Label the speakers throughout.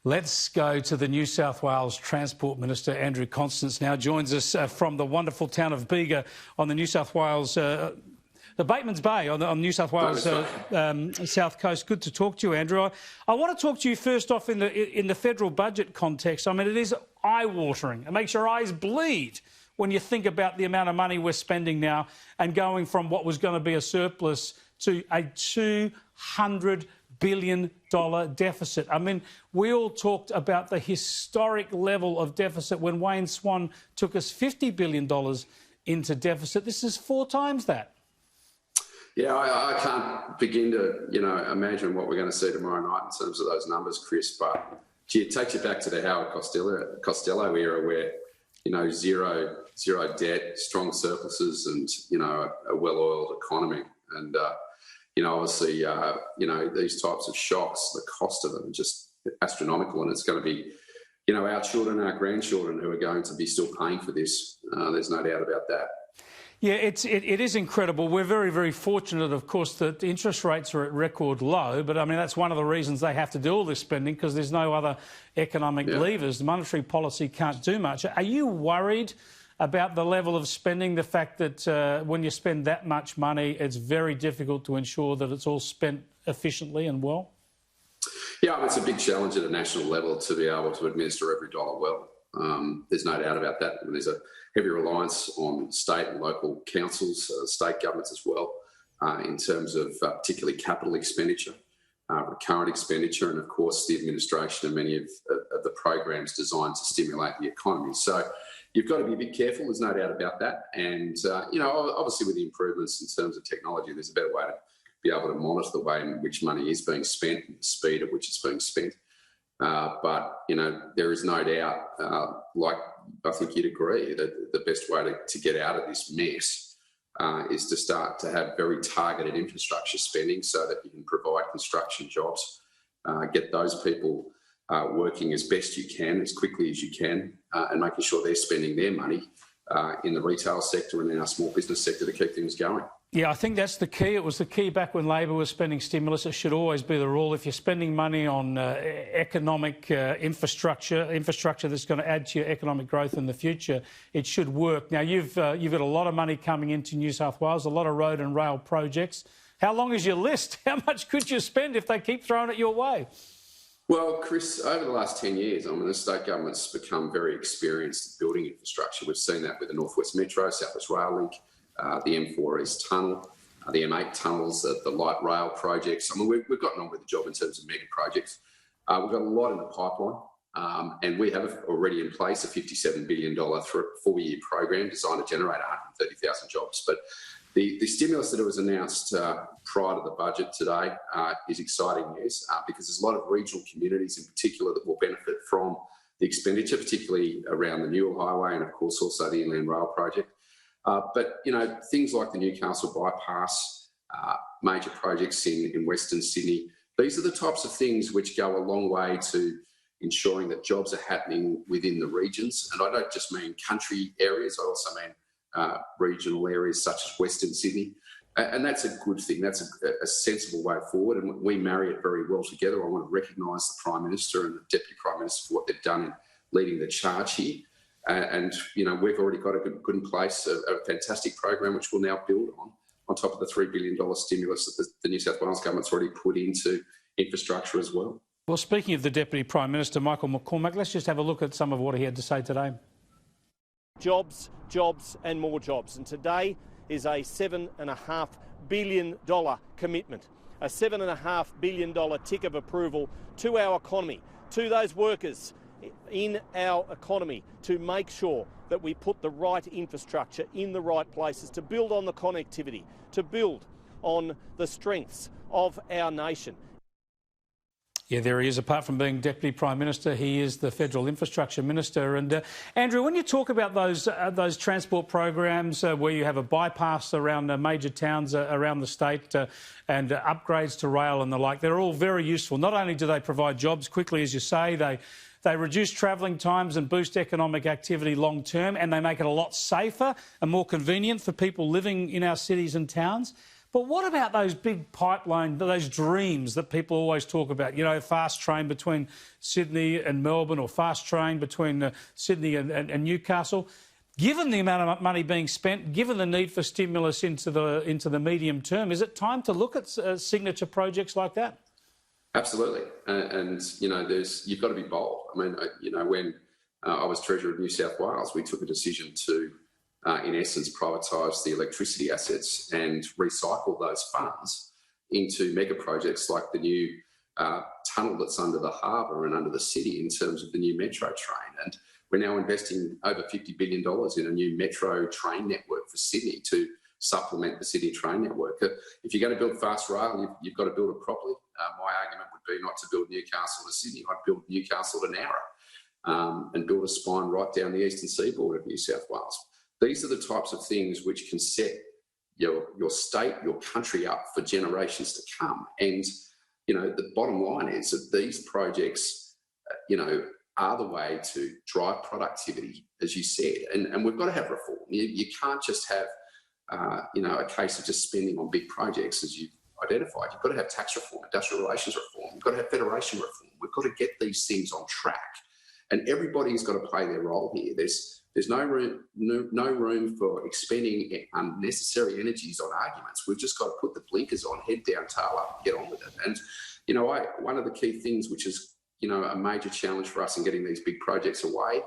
Speaker 1: Let's go to the New South Wales Transport Minister, Andrew Constance, now joins us from the wonderful town of Bega on the New South Wales, the Bateman's Bay on New South Wales south coast. Good to talk to you, Andrew. I want to talk to you first off in the federal budget context. I mean, it is eye-watering. It makes your eyes bleed when you think about the amount of money we're spending now and going from what was going to be a surplus to a $200 billion deficit. I mean, we all talked about the historic level of deficit when Wayne Swan took us $50 billion into deficit. This is 4 times that.
Speaker 2: Yeah, I can't begin to, imagine what we're going to see tomorrow night in terms of those numbers, Chris. But gee, it takes you back to the Howard Costello era where, zero debt, strong surpluses and, a well-oiled economy. And, obviously, these types of shocks, the cost of them are just astronomical, and it's going to be, our children, our grandchildren who are going to be still paying for this. There's no doubt about that.
Speaker 1: Yeah, it is incredible. We're very, very fortunate, of course, that the interest rates are at record low. But, I mean, that's one of the reasons they have to do all this spending, because there's no other economic levers. The monetary policy can't do much. Are you worried about the level of spending, the fact that when you spend that much money, it's very difficult to ensure that it's all spent efficiently and well?
Speaker 2: Yeah, it's a big challenge at a national level to be able to administer every dollar well. There's no doubt about that. And there's a heavy reliance on state and local councils, state governments as well, in terms of particularly capital expenditure, recurrent expenditure, and of course the administration of many of the programs designed to stimulate the economy. So you've got to be a bit careful, there's no doubt about that. And, obviously with the improvements in terms of technology, there's a better way to be able to monitor the way in which money is being spent and the speed at which it's being spent. But there is no doubt, like I think you'd agree, that the best way to get out of this mess is to start to have very targeted infrastructure spending so that you can provide construction jobs, get those people working as best you can, as quickly as you can, and making sure they're spending their money in the retail sector and in our small business sector to keep things going.
Speaker 1: Yeah, I think that's the key. It was the key back when Labor was spending stimulus. It should always be the rule. If you're spending money on economic infrastructure that's going to add to your economic growth in the future, it should work. Now, you've got a lot of money coming into New South Wales, a lot of road and rail projects. How long is your list? How much could you spend if they keep throwing it your way?
Speaker 2: Well, Chris, over the last 10 years, the state government's become very experienced at building infrastructure. We've seen that with the North West Metro, South West Rail Link, the M4 East Tunnel, the M8 tunnels, the light rail projects. We've gotten on with the job in terms of mega projects. We've got a lot in the pipeline, and we have already in place a $57 billion 4-year program designed to generate 130,000 jobs. But the stimulus that was announced prior to the budget today is exciting news because there's a lot of regional communities in particular that will benefit from the expenditure, particularly around the Newell Highway and, of course, also the Inland Rail project. But, things like the Newcastle bypass, major projects in Western Sydney, these are the types of things which go a long way to ensuring that jobs are happening within the regions. And I don't just mean country areas, I also mean regional areas such as Western Sydney. And that's a good thing. That's a sensible way forward. And we marry it very well together. I want to recognise the Prime Minister and the Deputy Prime Minister for what they've done in leading the charge here. And we've already got a good in place, a fantastic program which we'll now build on top of the $3 billion stimulus that the New South Wales government's already put into infrastructure as well. Well,
Speaker 1: speaking of the Deputy Prime Minister, Michael McCormack, let's just have a look at some of what he had to say today.
Speaker 3: Jobs, jobs and more jobs. And today is a $7.5 billion commitment, a $7.5 billion tick of approval to our economy, to those workers in our economy, to make sure that we put the right infrastructure in the right places, to build on the connectivity, to build on the strengths of our nation.
Speaker 1: Yeah, there he is. Apart from being Deputy Prime Minister, he is the Federal Infrastructure Minister. And Andrew, when you talk about those transport programs where you have a bypass around major towns around the state and upgrades to rail and the like, they're all very useful. Not only do they provide jobs quickly, as you say, they reduce travelling times and boost economic activity long term, and they make it a lot safer and more convenient for people living in our cities and towns. But what about those big pipeline, those dreams that people always talk about? You know, fast train between Sydney and Melbourne, or fast train between Sydney and Newcastle. Given the amount of money being spent, given the need for stimulus into the medium term, is it time to look at signature projects like that?
Speaker 2: Absolutely, and you know, you've got to be bold. I mean, you know, when I was Treasurer of New South Wales, we took a decision to, in essence, privatise the electricity assets and recycle those funds into mega projects like the new tunnel that's under the harbour and under the city in terms of the new metro train. And we're now investing over $50 billion in a new metro train network for Sydney to supplement the city train network. If you're going to build fast rail, you've got to build it properly. My argument would be not to build Newcastle to Sydney. I'd build Newcastle to Nowra and build a spine right down the eastern seaboard of New South Wales. These are the types of things which can set your state, your country up for generations to come. And, you know, the bottom line is that these projects, you know, are the way to drive productivity, as you said. And we've got to have reform. You can't just have, you know, a case of just spending on big projects, as you've identified. You've got to have tax reform, industrial relations reform. You've got to have federation reform. We've got to get these things on track. And everybody's got to play their role here. There's no room for expending unnecessary energies on arguments. We've just got to put the blinkers on, head down, tail up, and get on with it. And, you know, one of the key things which is, you know, a major challenge for us in getting these big projects away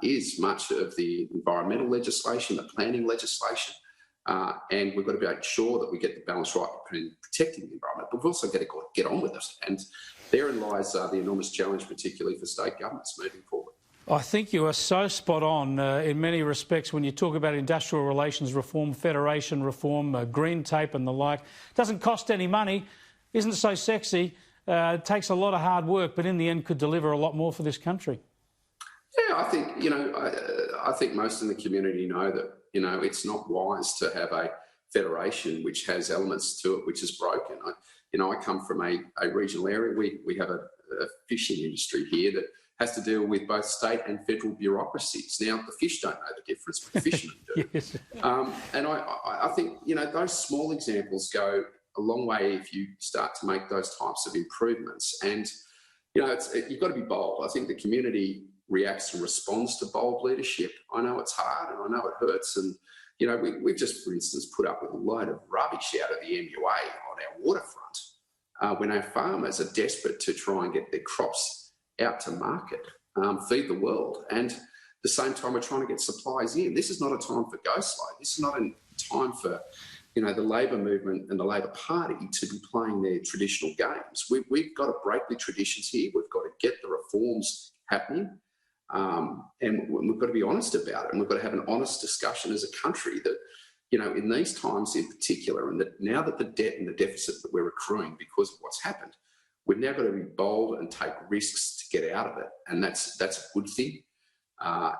Speaker 2: is much of the environmental legislation, the planning legislation, and we've got to make sure that we get the balance right between protecting the environment, but we've also got to get on with it. And therein lies the enormous challenge, particularly for state governments moving forward.
Speaker 1: I think you are so spot on in many respects when you talk about industrial relations reform, federation reform, green tape and the like. It doesn't cost any money, isn't so sexy, it takes a lot of hard work, but in the end could deliver a lot more for this country.
Speaker 2: Yeah, I think, you know, I think most in the community know that, you know, it's not wise to have a federation which has elements to it which is broken. I come from a regional area. We have a fishing industry here that has to deal with both state and federal bureaucracies. Now, the fish don't know the difference, but the fishermen do. Yes. And I think, you know, those small examples go a long way if you start to make those types of improvements. And, you know, you've got to be bold. I think the community reacts and responds to bold leadership. I know it's hard and I know it hurts. And, you know, we've just, for instance, put up with a load of rubbish out of the MUA on our waterfront when our farmers are desperate to try and get their crops out to market, feed the world. And at the same time, we're trying to get supplies in. This is not a time for go slow. This is not a time for, you know, the Labor movement and the Labor Party to be playing their traditional games. We've got to break the traditions here. We've got to get the reforms happening. And we've got to be honest about it. And we've got to have an honest discussion as a country that, you know, in these times in particular, and that now that the debt and the deficit that we're accruing because of what's happened, we've now got to be bold and take risks to get out of it. And that's a good thing. I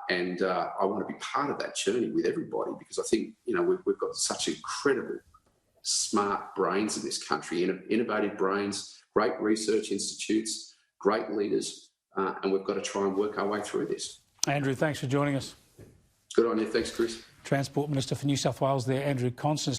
Speaker 2: want to be part of that journey with everybody, because I think, you know, we've got such incredible smart brains in this country, innovative brains, great research institutes, great leaders, and we've got to try and work our way through this. Andrew, thanks for joining us. Good on you. Thanks, Chris. Transport Minister for New South Wales there, Andrew Constance.